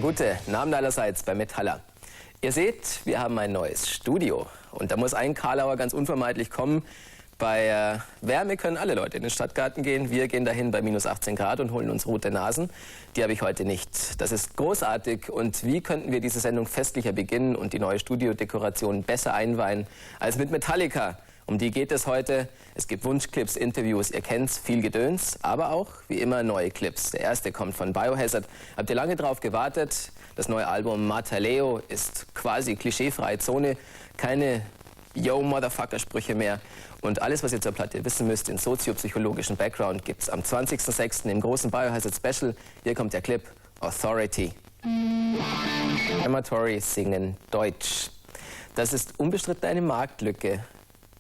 gute Namen allerseits bei Metalla. Ihr seht, wir haben ein neues Studio und da muss ein Karlauer ganz unvermeidlich kommen. Bei Wärme können alle Leute in den Stadtgarten gehen. Wir gehen dahin bei minus 18 Grad und holen uns rote Nasen. Die habe ich heute nicht. Das ist großartig. Und wie könnten wir diese Sendung festlicher beginnen und die neue Studiodekoration besser einweihen als mit Metallica? Um die geht es heute. Es gibt Wunschclips, Interviews, ihr kennt's, viel Gedöns, aber auch, wie immer, neue Clips. Der erste kommt von Biohazard. Habt ihr lange drauf gewartet? Das neue Album Metalla ist quasi klischeefreie Zone. Keine Yo-Motherfucker-Sprüche mehr. Und alles, was ihr zur Platte wissen müsst, den soziopsychologischen Background, gibt's am 20.06. im großen Biohazard Special. Hier kommt der Clip Authority. Amatory singen Deutsch. Das ist unbestritten eine Marktlücke.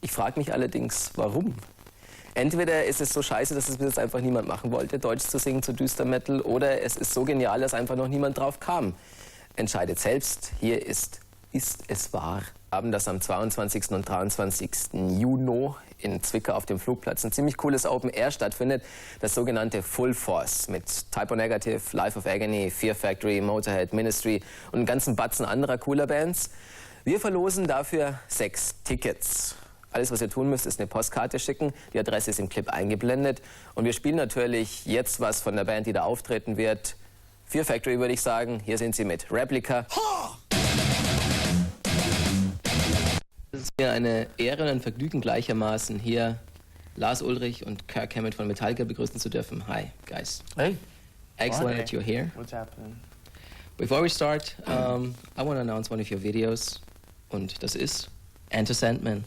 Ich frage mich allerdings, warum? Entweder ist es so scheiße, dass es bis jetzt einfach niemand machen wollte, Deutsch zu singen zu Düster Metal, oder es ist so genial, dass einfach noch niemand drauf kam. Entscheidet selbst. Hier ist es wahr? Haben das am 22. und 23. Juni in Zwickau auf dem Flugplatz ein ziemlich cooles Open Air stattfindet, das sogenannte Full Force mit Type O Negative, Life of Agony, Fear Factory, Motorhead, Ministry und einen ganzen Batzen anderer cooler Bands. Wir verlosen dafür 6 Tickets. Alles, was ihr tun müsst, ist eine Postkarte schicken. Die Adresse ist im Clip eingeblendet. Und wir spielen natürlich jetzt was von der Band, die da auftreten wird. Fear Factory, würde ich sagen. Hier sind sie mit Replica. Es ist mir eine Ehre und ein Vergnügen gleichermaßen, hier Lars Ulrich und Kirk von Metallica begrüßen zu dürfen. Hi, guys. Hey. Excellent that you're here. What's happening? Before we start, I want to announce one of your videos. Und das ist Enter Sandman.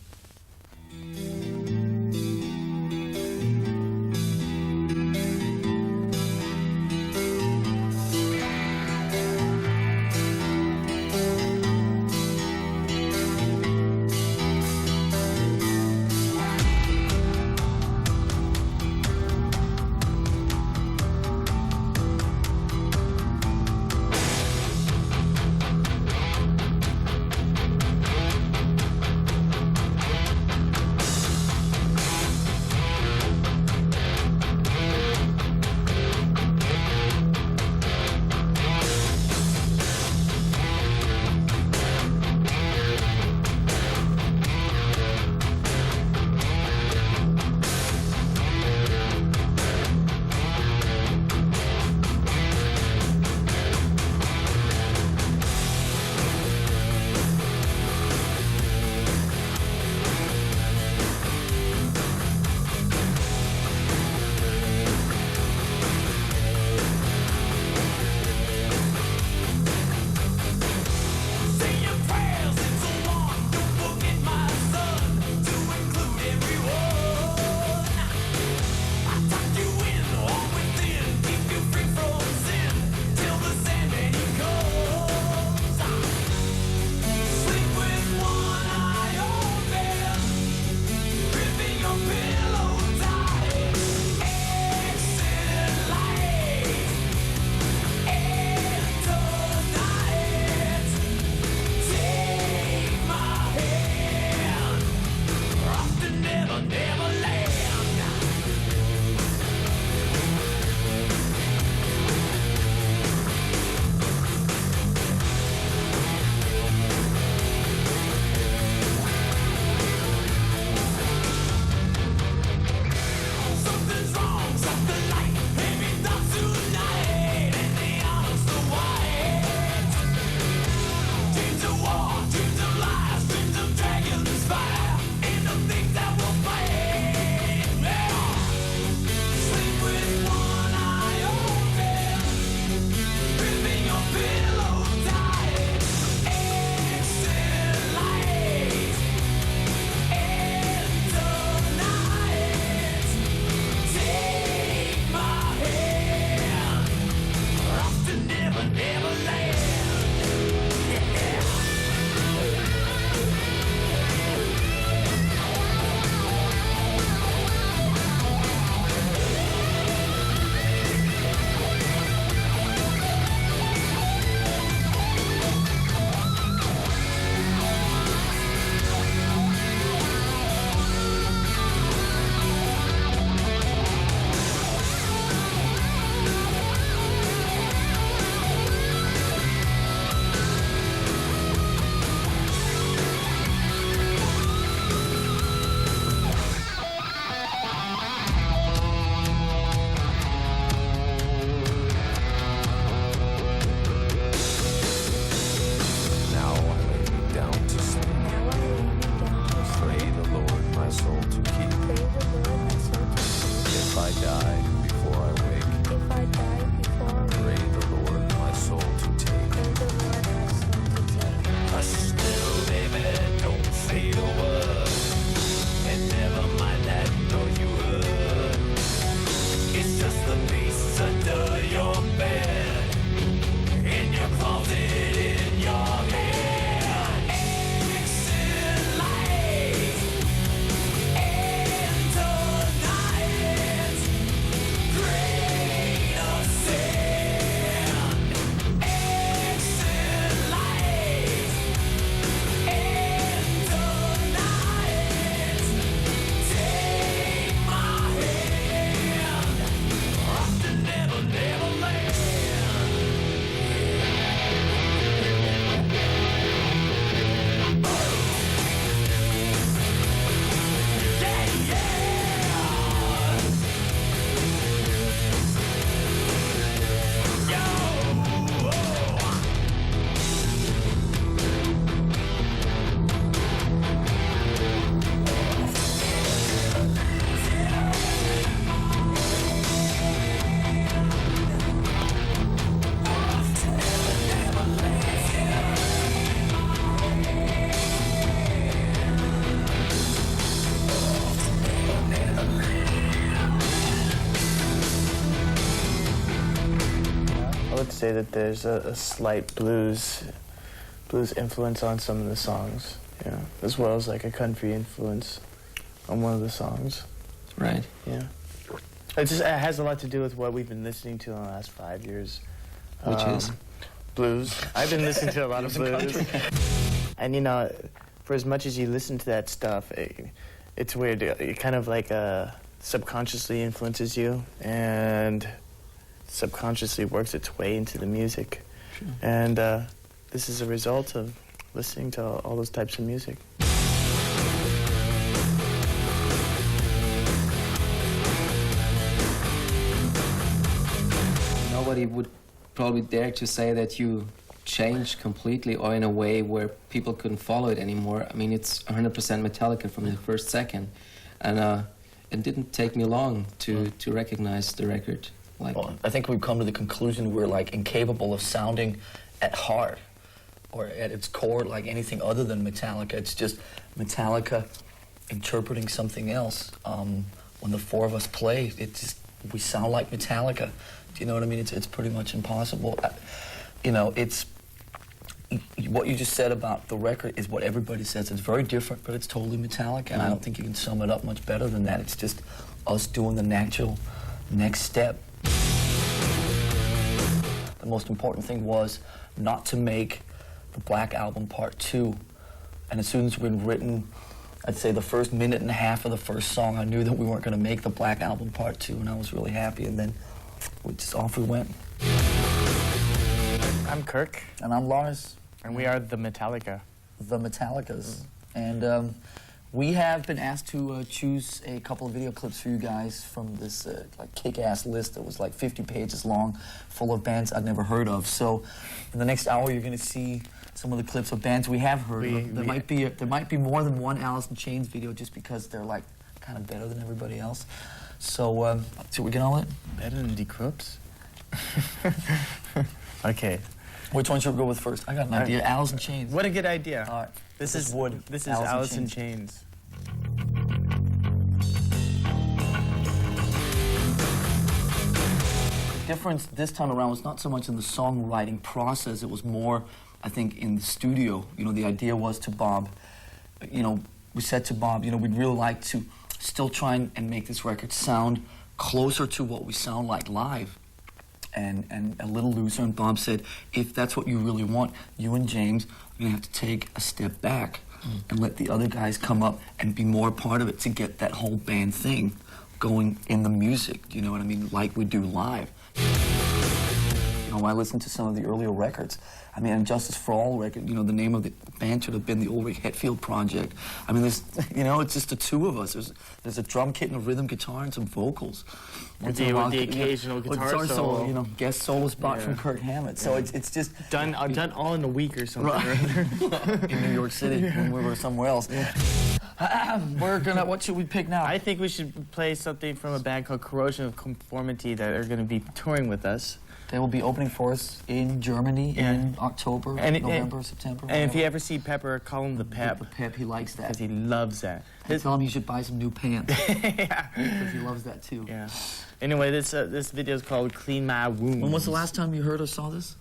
say that there's a slight blues influence on some of the songs, yeah, as well as like a country influence on one of the songs. Right. Yeah. It has a lot to do with what we've been listening to in the last 5 years. Which is? Blues. I've been listening to a lot of blues. And you know, for as much as you listen to that stuff, it's weird. It kind of like subconsciously influences you and subconsciously works its way into the music. Sure. And this is a result of listening to all those types of music. Nobody would probably dare to say that you changed completely or in a way where people couldn't follow it anymore. I mean, it's 100% Metallica from the first second. And it didn't take me long to recognize the record. Like, well, I think we've come to the conclusion we're like incapable of sounding at heart or at its core like anything other than Metallica. It's just Metallica interpreting something else. When the four of us play, we sound like Metallica. Do you know what I mean? It's pretty much impossible. You know, it's what you just said about the record is what everybody says. It's very different, but it's totally Metallica, and I don't think you can sum it up much better than that. It's just us doing the natural next step. The most important thing was not to make the Black Album Part 2. And as soon as we'd written, I'd say the first minute and a half of the first song, I knew that we weren't going to make the Black Album Part 2, and I was really happy. And then off we went. I'm Kirk. And I'm Lars. And we are the Metallica. The Metallicas. And we have been asked to choose a couple of video clips for you guys from this like kick-ass list that was like 50 pages long, full of bands I'd never heard of. So in the next hour, you're going to see some of the clips of bands we have heard of. There might be more than one Alice in Chains video just because they're like kind of better than everybody else. So should we get on it? Better than the Krupps? Okay. Which one should we go with first? I got an idea. Alice in Chains. What a good idea. All right. This is Wood. This is Alice in Chains. The difference this time around was not so much in the songwriting process. It was more, I think, in the studio. You know, the idea was to Bob, you know, we said to Bob, you know, we'd really like to still try and make this record sound closer to what we sound like live. And a little looser, and Bob said, if that's what you really want, you and James are going to have to take a step back and let the other guys come up and be more a part of it to get that whole band thing going in the music, you know what I mean, like we do live. You know, I listened to some of the earlier records. I mean, Justice for All record, you know, the name of the band should have been the Ulrich Hetfield Project. I mean, there's, you know, it's just the two of us. There's a drum kit and a rhythm guitar and some vocals. With the occasional guitar solo. You know, guest solo spot from Kirk Hammett. So it's just... Done all in a week or something. Right. In New York City when we were somewhere else. What should we pick now? I think we should play something from a band called Corrosion of Conformity that are going to be touring with us. They will be opening for us in Germany in October, November, September. And if you ever see Pepper, call him the Pep. The Pep, he likes that. Because he loves that. Tell him he should buy some new pants. Yeah. Because he loves that too. Yeah. Anyway, this video is called Clean My Wounds. When was the last time you heard or saw this?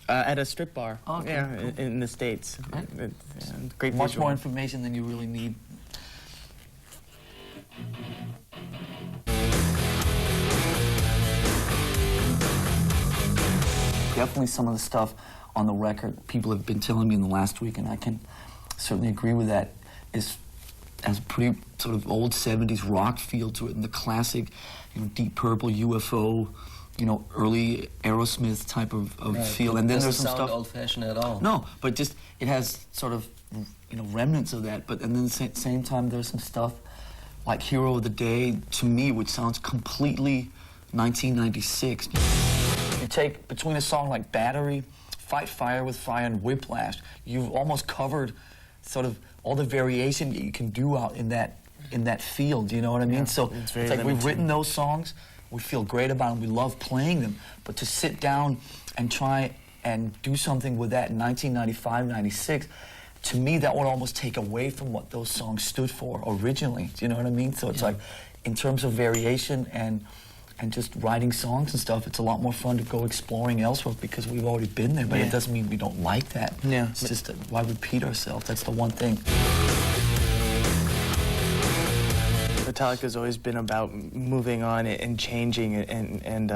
At a strip bar. Oh, okay. Yeah, cool. in the States. Right. Great Much visual. more information than you really need. Definitely some of the stuff on the record people have been telling me in the last week, and I can certainly agree with that, has a pretty sort of old 70s rock feel to it, and the classic, you know, Deep Purple, UFO, you know, early Aerosmith type of feel. And then there's some stuff old-fashioned at all. No, but just it has sort of, you know, remnants of that. But and then at the same time, there's some stuff like Hero of the Day to me, which sounds completely 1996. You take between a song like Battery, Fight Fire with Fire, and Whiplash, you've almost covered sort of all the variation that you can do out in that field. You know what I mean? Yeah, so it's like limited. we've written those songs. We feel great about them. We love playing them. But to sit down and try and do something with that in 1995, 96, to me, that would almost take away from what those songs stood for originally. Do you know what I mean? So it's like, in terms of variation and and just writing songs and stuff, it's a lot more fun to go exploring elsewhere because we've already been there, but it doesn't mean we don't like that. Yeah. It's just that why repeat ourselves? That's the one thing. Metallica's always been about moving on and changing and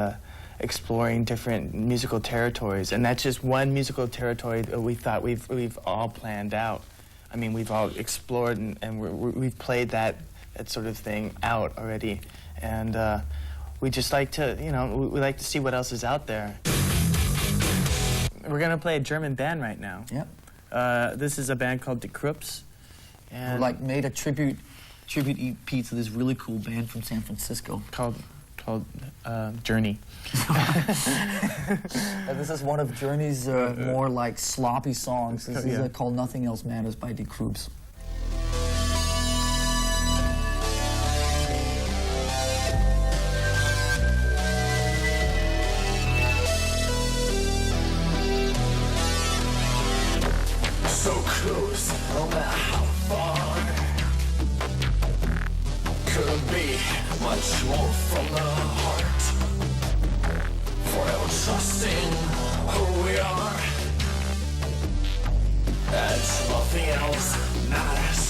exploring different musical territories, and that's just one musical territory that we thought we've all planned out. I mean, we've all explored and we've played that sort of thing out already, and we just like to, you know, we like to see what else is out there. We're gonna play a German band right now. Yep. This is a band called the Krupps, and We like made a tribute EP to this really cool band from San Francisco called Journey. This is one of Journey's more like sloppy songs. This is Yeah. called Nothing Else Matters by the Krupps. So close, no matter how far. Couldn't be much more from the heart. Forever trusting who we are. And nothing else matters.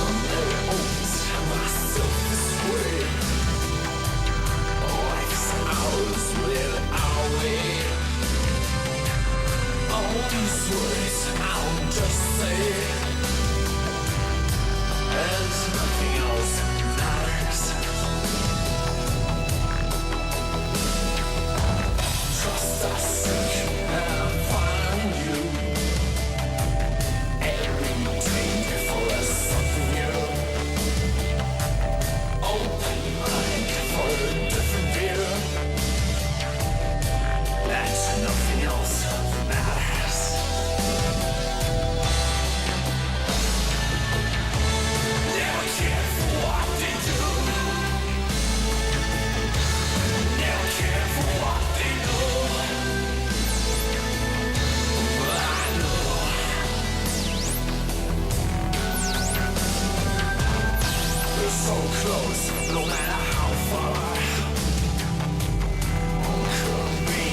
I'm never always myself this way. Life's ours, live our way. All these words I'll just say, and nothing else matters. Trust I seek and find you. Every day for us something new. Open mind for a different view. That's nothing else matters. Never care for what they do. Never care for what they do. But I know we're so close, no matter how far. Could be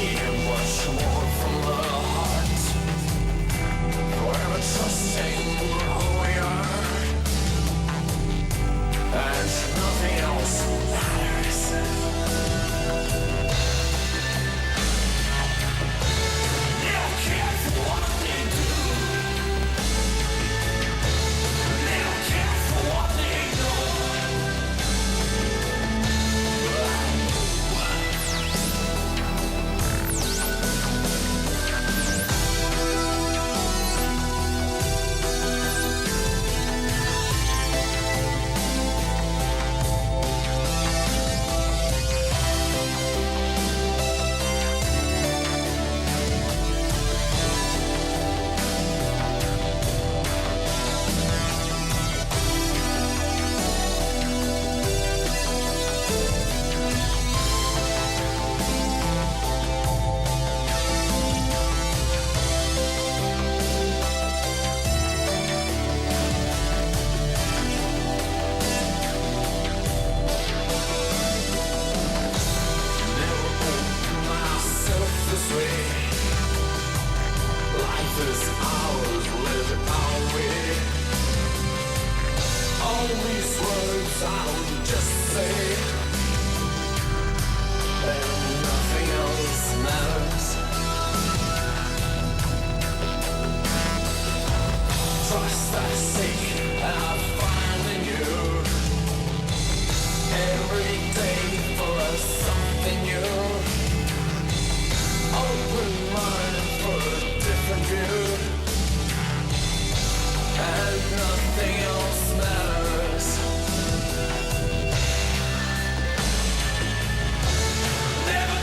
much more from the heart. Forever trusting who we are. And nothing else matters. Never care for what they do. Never care for what they know. Trust I seek and I find in you. Every day for us something new. Open mind for a different view. And nothing else matters. Never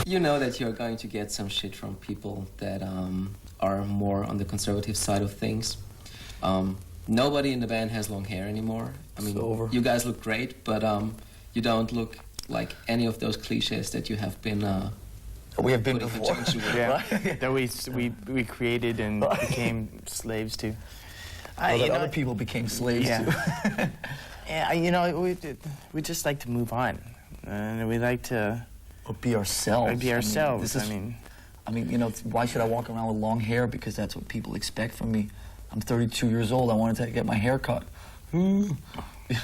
You know that you're going to get some shit from people that are more on the conservative side of things. Nobody in the band has long hair anymore. I mean, you guys look great, but you don't look like any of those cliches that you have been. We have been before. Yeah, that we created and became slaves to. That other people became slaves to. Yeah, you know, we just like to move on, and we like to be ourselves. Be ourselves. I mean, you know, why should I walk around with long hair? Because that's what people expect from me. I'm 32 years old. I wanted to get my hair cut. You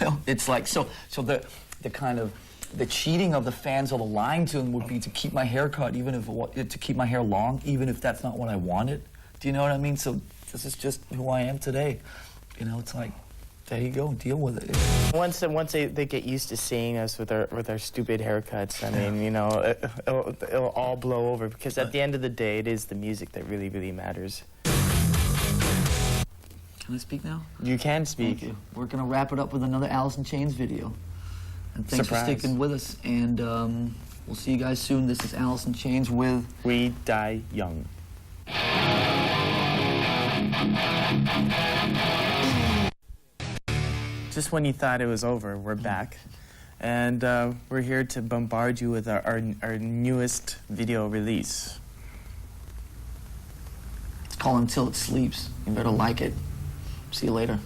know, it's like so the kind of the cheating of the fans or the lying to them would be to keep my hair cut, even if to keep my hair long, even if that's not what I wanted. Do you know what I mean? So this is just who I am today. You know, it's like, there you go, deal with it. Once they get used to seeing us with our stupid haircuts, I mean, you know, it'll all blow over, because at the end of the day, it is the music that really, really matters. Can I speak now? You can speak. Thank you. We're gonna wrap it up with another Alice in Chains video. And thanks Surprise. for sticking with us, and we'll see you guys soon. This is Alice in Chains with We Die Young. Just when you thought it was over, we're back. And we're here to bombard you with our newest video release. It's called Until It Sleeps. You better like it. See you later.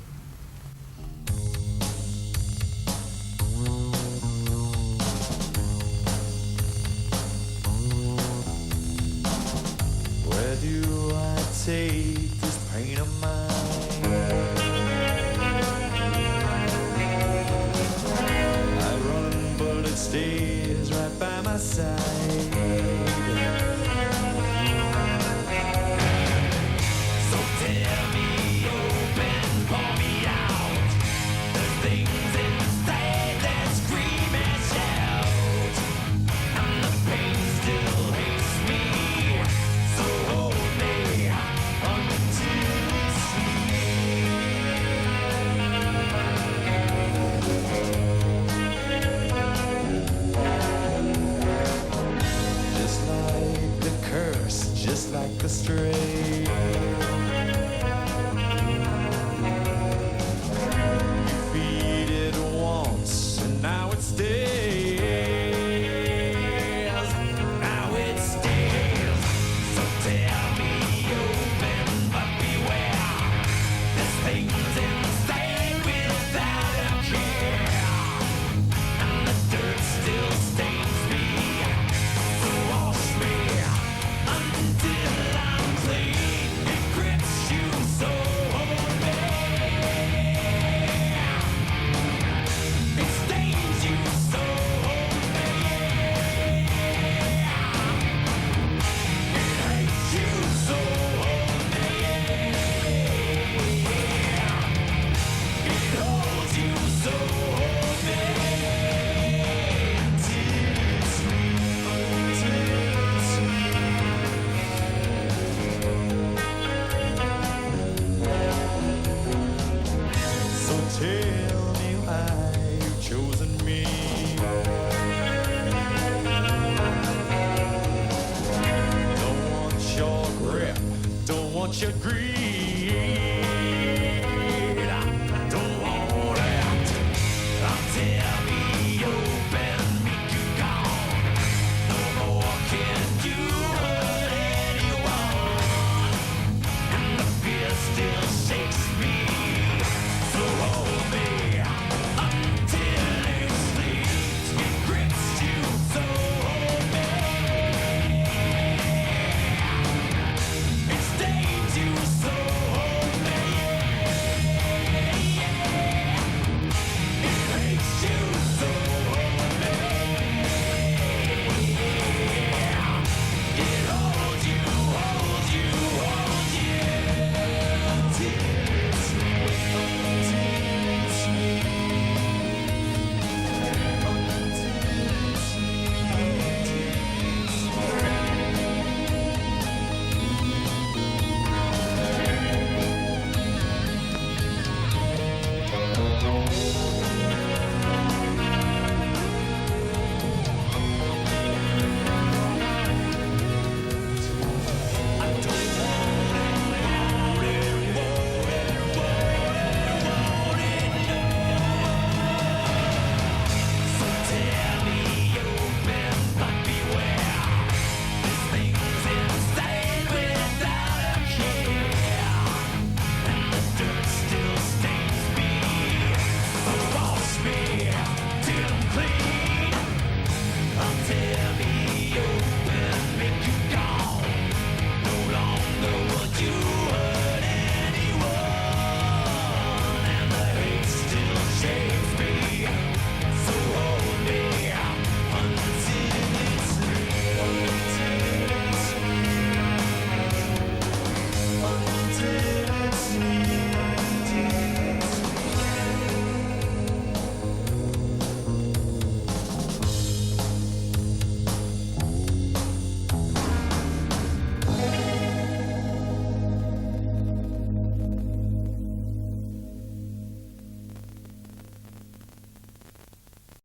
Where do I take this pain of mine? I run, but it stays right by my side.